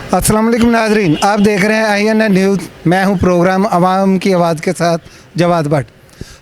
अस्सलाम वालेकुम नाजरीन, आप देख रहे हैं INN न्यूज़। मैं हूं प्रोग्राम आवाम की आवाज़ के साथ जवाद भट्ट।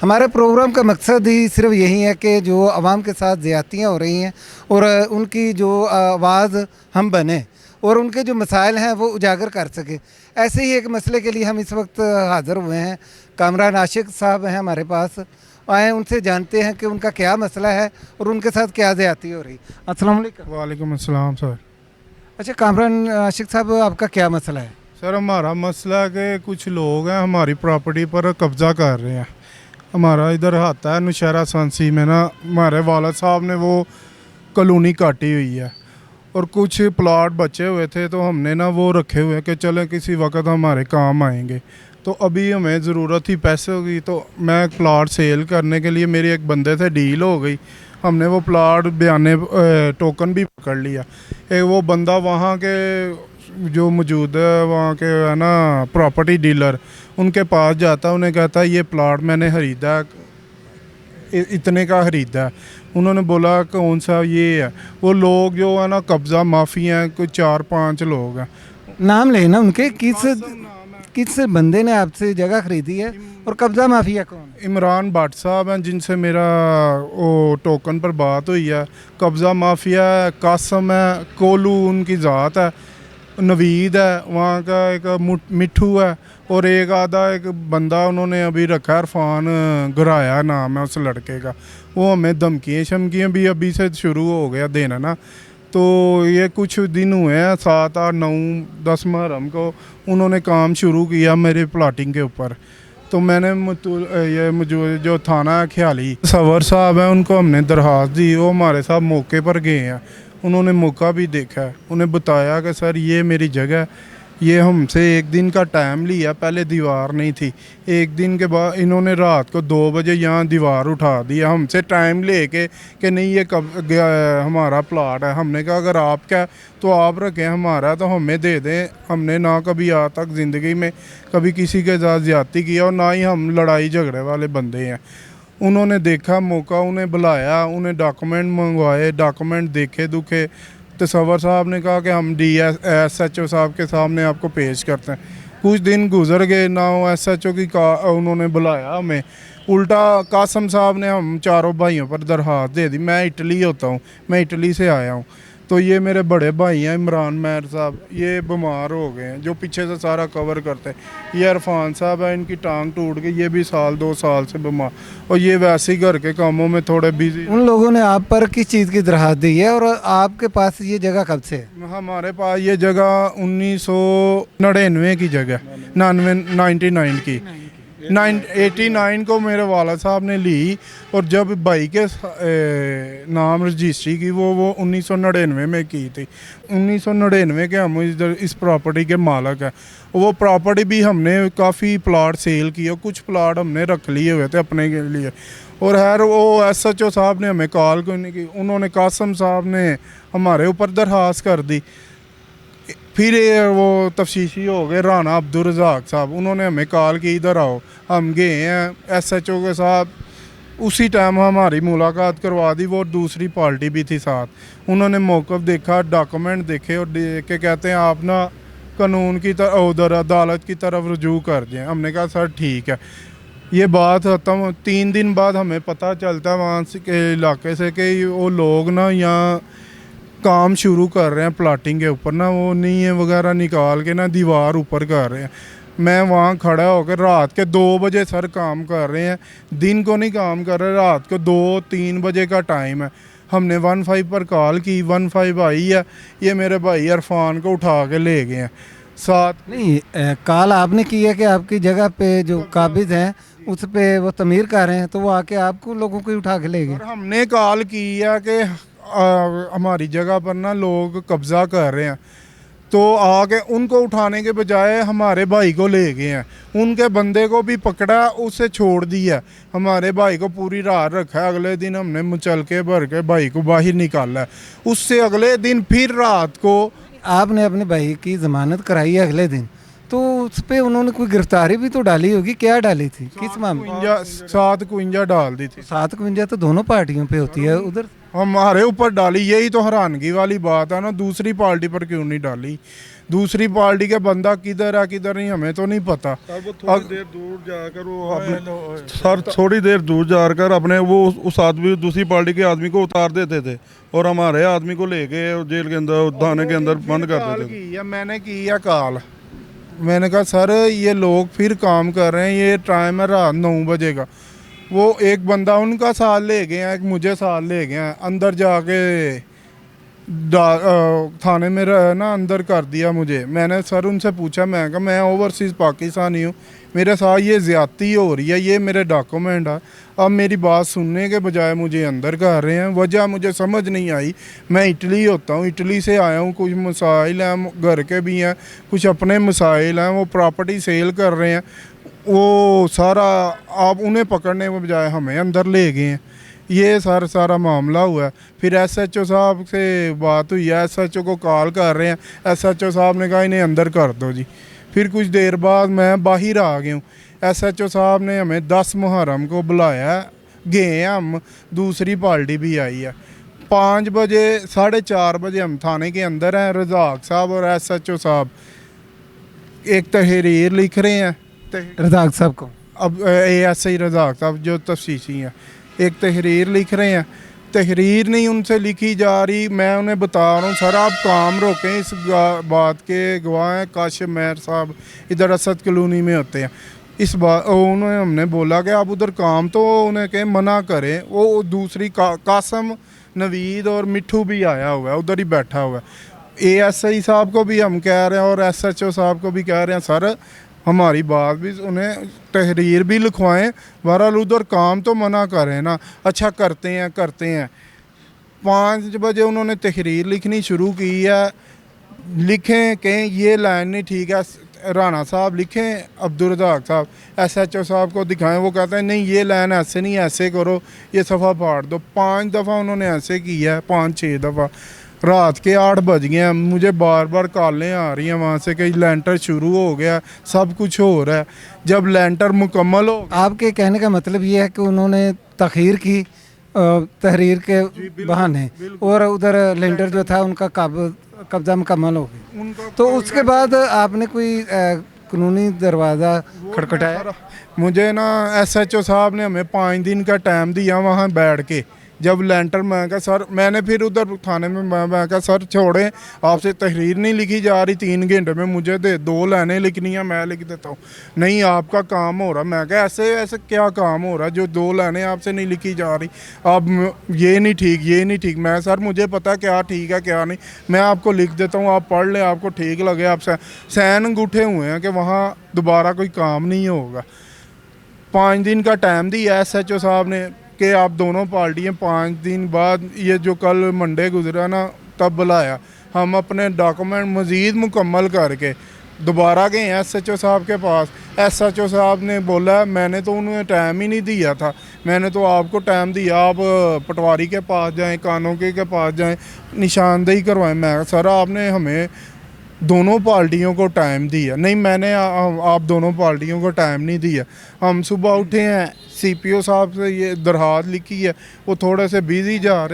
हमारे प्रोग्राम का मकसद ही सिर्फ यही है कि जो आवाम के साथ ज़्यादतियाँ हो रही हैं और उनकी जो आवाज़ हम बने और उनके जो मसाइल हैं वो उजागर कर सके। ऐसे ही एक मसले के लिए हम इस वक्त हाज़िर हुए हैं। कामरान आशिक साहब हैं हमारे पास, आए उनसे जानते हैं कि उनका क्या मसला है और उनके साथ क्या ज़्यादती हो रही। अस्सलाम वालेकुम। वालेकुम अस्सलाम सर। अच्छा कामरान आशिक साहब, आपका क्या मसला है? सर हमारा मसला है कि कुछ लोग हैं हमारी प्रॉपर्टी पर कब्ज़ा कर रहे हैं। हमारा इधर आता है नौशहरा सांसी में ना, हमारे वालद साहब ने वो कॉलोनी काटी हुई है और कुछ प्लाट बचे हुए थे तो हमने ना वो रखे हुए कि चले किसी वक्त हमारे काम आएंगे। तो अभी हमें ज़रूरत थी पैसों की, तो मैं प्लाट सेल करने के लिए मेरी एक बंदे से डील हो गई। हमने वो प्लाट बयाने टोकन भी पकड़ लिया। एक वो बंदा वहाँ के जो मौजूद है वहाँ के है ना प्रॉपर्टी डीलर, उनके पास जाता, उन्हें कहता ये प्लाट मैंने ख़रीदा इतने का ख़रीदा है। उन्होंने बोला कौन सा ये है। वो लोग जो है ना कब्ज़ा माफ़ी हैं, कोई 4-5 लोग हैं। नाम लेना उनके, किस बंदे ने आपसे जगह खरीदी है और कब्जा माफिया कौन है? इमरान भट्ट साहब हैं जिनसे मेरा वो टोकन पर बात हुई है। कब्ज़ा माफिया है, कासम है, कोलू उनकी ज़ात है, नवीद है वहाँ का, एक मिठू है और एक आधा एक बंदा उन्होंने अभी रखा है इरफान गुराया नाम है उस लड़के का। वो हमें धमकियाँ शमकियाँ भी अभी से शुरू हो गया देना ना। तो ये कुछ दिन हुए हैं, 7, 8, 9, 10 मुहर्रम को उन्होंने काम शुरू किया मेरे प्लाटिंग के ऊपर। तो मैंने ये जो थाना है ख्याली सवर साहब हैं उनको हमने दरख्वास्त दी। वो हमारे साथ मौके पर गए हैं, उन्होंने मौका भी देखा है। उन्हें बताया कि सर ये मेरी जगह है। ये हमसे एक दिन का टाइम लिया, पहले दीवार नहीं थी। एक दिन के बाद इन्होंने रात को 2 बजे यहाँ दीवार उठा दिया हमसे टाइम लेके कि नहीं ये कब हमारा प्लाट है। हमने कहा अगर आपका है तो आप रखें, हमारा तो हमें दे दें। हमने ना कभी आज तक ज़िंदगी में कभी किसी के साथ ज़्यादती किया और ना ही हम लड़ाई झगड़े वाले बंदे हैं। उन्होंने देखा मौका, उन्हें बुलाया, उन्हें डॉक्यूमेंट मंगवाए, डॉक्यूमेंट देखे दुखे। तो सवर साहब ने कहा कि हम SHO साहब के सामने आपको पेश करते हैं। कुछ दिन गुजर गए ना, SHO की उन्होंने बुलाया हमें। उल्टा कासम साहब ने हम चारों भाइयों पर दरख्वास्त दे दी। मैं इटली होता हूँ, मैं इटली से आया हूँ। तो ये मेरे बड़े भाई हैं इमरान महर साहब, ये बीमार हो गए हैं, जो पीछे से सारा कवर करते हैं। ये इरफान साहब है, इनकी टांग टूट गई, ये भी 1-2 साल से बीमार। और ये वैसे ही घर के कामों में थोड़े बिजी। उन लोगों ने आप पर किस चीज़ की दरख्वास्त दी है और आपके पास ये जगह कब से है? हमारे पास ये जगह 1999 की जगह, 99 की 89 को मेरे वाला साहब ने ली। और जब भाई के नाम रजिस्ट्री की वो 1999 में की थी। 1999 के हम इधर इस प्रॉपर्टी के मालक हैं। वो प्रॉपर्टी भी हमने काफ़ी प्लाट सेल किए, कुछ प्लाट हमने रख लिए हुए थे अपने के लिए। और खैर वो SHO साहब ने हमें कॉल क्यों नहीं की, उन्होंने कासम साहब ने हमारे ऊपर दरख्वास्त कर दी। फिर वो तफ्तीशी हो गए राना अब्दुल रज़ाक साहब, उन्होंने हमें कॉल की इधर आओ। हम गए हैं SHO के साथ, उसी टाइम हमारी मुलाकात करवा दी। वो दूसरी पार्टी भी थी साथ। उन्होंने मौक़िफ़ देखा, डॉक्यूमेंट देखे और देख के कहते हैं आप ना कानून की तरफ उधर अदालत की तरफ रुजू कर दें। हमने कहा सर ठीक है। ये बात ख़त्म। 3 दिन बाद हमें पता चलता है वहाँ से के इलाके से कि वो लोग ना यहाँ काम शुरू कर रहे हैं प्लाटिंग के ऊपर ना, वो नींव वगैरह निकाल के ना दीवार ऊपर कर रहे हैं। मैं वहाँ खड़ा होकर रात के 2 बजे सर काम कर रहे हैं, दिन को नहीं काम कर रहे, रात को 2-3 बजे का टाइम है। हमने 15 पर कॉल की, 15 आई है। ये मेरे भाई इरफान को उठा के ले गए हैं साथ। नहीं, कॉल आपने की है कि आपकी जगह पे जो काबिज हैं उस पे वो तमीर कर रहे हैं, तो वो आके आपको लोगों को उठा के ले गए? और हमने कॉल की है कि हमारी जगह पर ना लोग कब्ज़ा कर रहे हैं, तो आके उनको उठाने के बजाय हमारे भाई को ले गए हैं। उनके बंदे को भी पकड़ा, उसे छोड़ दिया। हमारे भाई को पूरी रात रखा है। अगले दिन हमने मचल के भर के भाई को बाहर निकाला है। उससे अगले दिन फिर रात को आपने अपने भाई की ज़मानत कराई है अगले दिन, तो उस पर उन्होंने कोई गिरफ्तारी भी तो डाली होगी, क्या डाली थी, किस मामले? 751 डाल दी थी। 751 तो दोनों पार्टियों पे होती है उधर। हमारे ऊपर डाली, यही तो हैरानगी वाली बात है ना, दूसरी पार्टी पर क्यों नहीं डाली? दूसरी पार्टी का बंदा किधर है किधर नहीं हमें तो नहीं पता। सर वो थोड़ी देर दूर जाकर वो अपने सर थोड़ी देर दूर जाकर अपने वो उस आदमी दूसरी पार्टी के आदमी को उतार देते थे और हमारे आदमी को लेके जेल के अंदर थाने के अंदर बंद कर देते थे। की है मैंने की है कॉल, मैंने कहा सर ये लोग फिर काम कर रहे हैं, ये टाइम है रात 9 बजे का। वो एक बंदा उनका साथ ले गए हैं, एक मुझे साथ ले गए हैं, अंदर जाके थाने में ना अंदर कर दिया मुझे। मैंने सर उनसे पूछा, मैं कहा मैं ओवरसीज़ पाकिस्तानी हूँ, मेरे साथ ये ज़्यादती हो रही है, ये मेरे डॉक्यूमेंट है, अब मेरी बात सुनने के बजाय मुझे अंदर कर रहे हैं। वजह मुझे समझ नहीं आई। मैं इटली होता हूँ, इटली से आया हूँ, कुछ मसाइल हैं घर के भी हैं, कुछ अपने मसाइल हैं, वो प्रॉपर्टी सेल कर रहे हैं, वो सारा आप उन्हें पकड़ने के बजाय हमें अंदर ले गए हैं। ये सारा मामला हुआ है। फिर एसएचओ साहब से बात हुई है, एसएचओ को कॉल कर रहे हैं, एसएचओ साहब ने कहा इन्हें अंदर कर दो जी। फिर कुछ देर बाद मैं बाहर आ गया हूँ, एसएचओ साहब ने हमें 10 मुहर्रम को बुलाया है, गए हैं हम, दूसरी पार्टी भी आई है। 5 बजे 4:30 बजे हम थाने के अंदर हैं, रज़ाक साहब और एसएचओ साहब एक तहरीर लिख रहे हैं। रज़ाक साहब को, अब एएसआई रज़ाक साहब जो तफ्तीशी हैं, एक तहरीर लिख रहे हैं। तहरीर नहीं उनसे लिखी जा रही, मैं उन्हें बता रहा हूँ सर आप काम रोकें, इस बात के गवाह हैं काशिफ मेहर साहब, इधर असद कॉलोनी में होते हैं। इस बात उन्होंने हमने बोला कि आप उधर काम, तो उन्हें कहें मना करें। वो दूसरी कासम, नवीद और मिठू भी आया हुआ है, उधर ही बैठा हुआ है। एएसआई साहब को भी हम कह रहे हैं और एसएचओ साहब को भी कह रहे हैं सर हमारी बात भी, उन्हें तहरीर भी लिखवाएं, बहरहाल उधर काम तो मना करें ना। अच्छा करते हैं 5 बजे उन्होंने तहरीर लिखनी शुरू की है। लिखें कहें ये लाइन नहीं ठीक है, राना साहब लिखें, अब्दुल रज़ाक साहब एसएचओ साहब को दिखाएं, वो कहते हैं नहीं ये लाइन ऐसे नहीं, ऐसे करो, ये सफ़ा फाड़ दो। 5 दफ़ा उन्होंने ऐसे किया है, 5-6 दफ़ा। रात के 8 बज गए हैं, मुझे बार बार कॉलें आ रही हैं वहाँ से कि लेंटर शुरू हो गया, सब कुछ हो रहा है। जब लेंटर मुकम्मल हो, आपके कहने का मतलब ये है कि उन्होंने तखीर की तहरीर के बहाने, और उधर लेंटर जो था उनका कब्जा मुकम्मल हो गया। उनका तो उसके बाद आपने कोई कानूनी दरवाज़ा खटखटाया? मुझे ना एसएचओ साहब ने हमें 5 दिन का टाइम दिया वहाँ बैठ के। जब लेंटर, मैं कहा सर, मैंने फिर उधर थाने में मैं कहा सर छोड़ें, आपसे तहरीर नहीं लिखी जा रही, 3 घंटे में मुझे दे 2 लाइनें लिखनी है, मैं लिख देता हूँ। नहीं आपका काम हो रहा। मैं कहा ऐसे क्या काम हो रहा जो 2 लाइनें आपसे नहीं लिखी जा रही? अब ये नहीं ठीक, ये नहीं ठीक। मैं सर मुझे पता क्या ठीक है क्या नहीं, मैं आपको लिख देता हूँ, आप पढ़ लें, आपको ठीक लगे। आप सैन अंगूठे हुए हैं कि वहाँ दोबारा कोई काम नहीं होगा। 5 दिन का टाइम दिया एसएचओ साहब ने कि आप दोनों पार्टियाँ 5 दिन बाद, ये जो कल मंडे गुजरा ना, तब बुलाया। हम अपने डॉक्यूमेंट मज़ीद मुकम्मल करके दोबारा गए एसएचओ साहब के पास। एसएचओ साहब ने बोला मैंने तो उन्हें टाइम ही नहीं दिया था, मैंने तो आपको टाइम दिया, आप पटवारी के पास जाएं, कानूनी के पास जाएं, निशानदेही करवाएं। मैं सर आपने हमें दोनों पार्टियों को टाइम दिया। नहीं, मैंने आप दोनों पार्टियों को टाइम नहीं दिया। हम सुबह उठे हैं, सीपीओ साहब से ये दरखास्त लिखी है, वो थोड़े से बिज़ी जा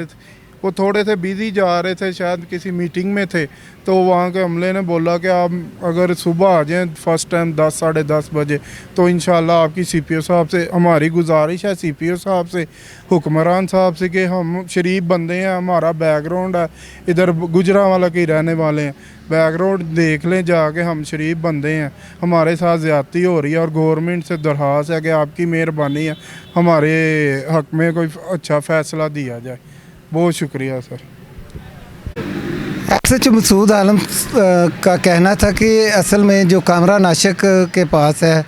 रहे थे, शायद किसी मीटिंग में थे। तो वहाँ के अमले ने बोला कि आप अगर सुबह आ जाएं फर्स्ट टाइम 10 साढ़े 10 बजे, तो इंशाल्लाह आपकी सीपीओ साहब से हमारी गुजारिश है, सीपीओ साहब से, हुक्मरान साहब से, कि हम शरीफ बंदे हैं, हमारा बैकग्राउंड है, इधर गुजरांवाला के रहने वाले हैं, बैकग्राउंड देख लें जाके, हम शरीफ बंदे हैं, हमारे साथ ज़्यादती हो रही है और गवर्नमेंट से दरख्वास्त है कि आपकी मेहरबानी है, हमारे हक़ में कोई अच्छा फ़ैसला दिया जाए। बहुत शुक्रिया सर। एसएचओ मसूद आलम का कहना था कि असल में जो कामरा नाशक के पास है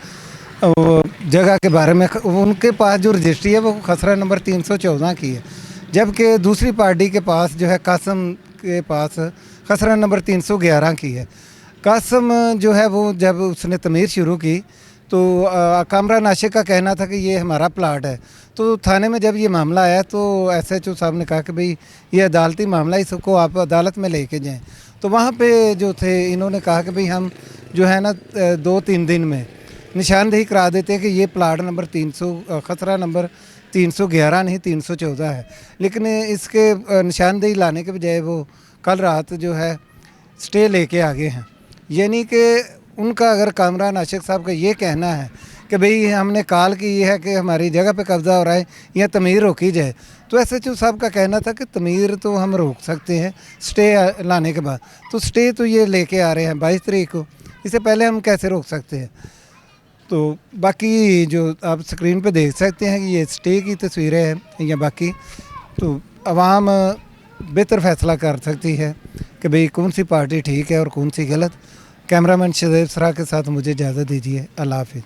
वो जगह के बारे में, उनके पास जो रजिस्ट्री है वो खसरा नंबर 314 की है, जबकि दूसरी पार्टी के पास जो है कासम के पास खसरा नंबर 311 की है। कासम जो है वो जब उसने तमीर शुरू की तो कामरा नाशिक का कहना था कि ये हमारा प्लाट है। तो थाने में जब ये मामला आया तो एसएचओ साहब ने कहा कि भाई ये अदालती मामला है, इसको आप अदालत में लेके जाएं। तो वहाँ पे जो थे इन्होंने कहा कि भाई हम जो है ना 2-3 दिन में निशानदेही करा देते हैं कि ये प्लाट नंबर 300 खसरा नंबर 311 नहीं 314 है, लेकिन इसके निशानदेही लाने के बजाय वो कल रात जो है स्टे लेके आगे हैं। यानी कि उनका अगर कामरान आशिक साहब का ये कहना है कि भाई हमने कॉल की है कि हमारी जगह पे कब्ज़ा हो रहा है या तमीर रोकी जाए, तो SHO साहब का कहना था कि तमीर तो हम रोक सकते हैं स्टे लाने के बाद। तो स्टे तो ये लेके आ रहे हैं 22 तारीख को, इससे पहले हम कैसे रोक सकते हैं। तो बाकी जो आप स्क्रीन पे देख सकते हैं कि ये स्टे की तस्वीरें हैं या बाकी, तो आवाम बेहतर फैसला कर सकती है कि भाई कौन सी पार्टी ठीक है और कौन सी गलत। कैमरामैन शदेब सरा के साथ मुझे इजाज़त दीजिए। अल्लाह हाफिज़।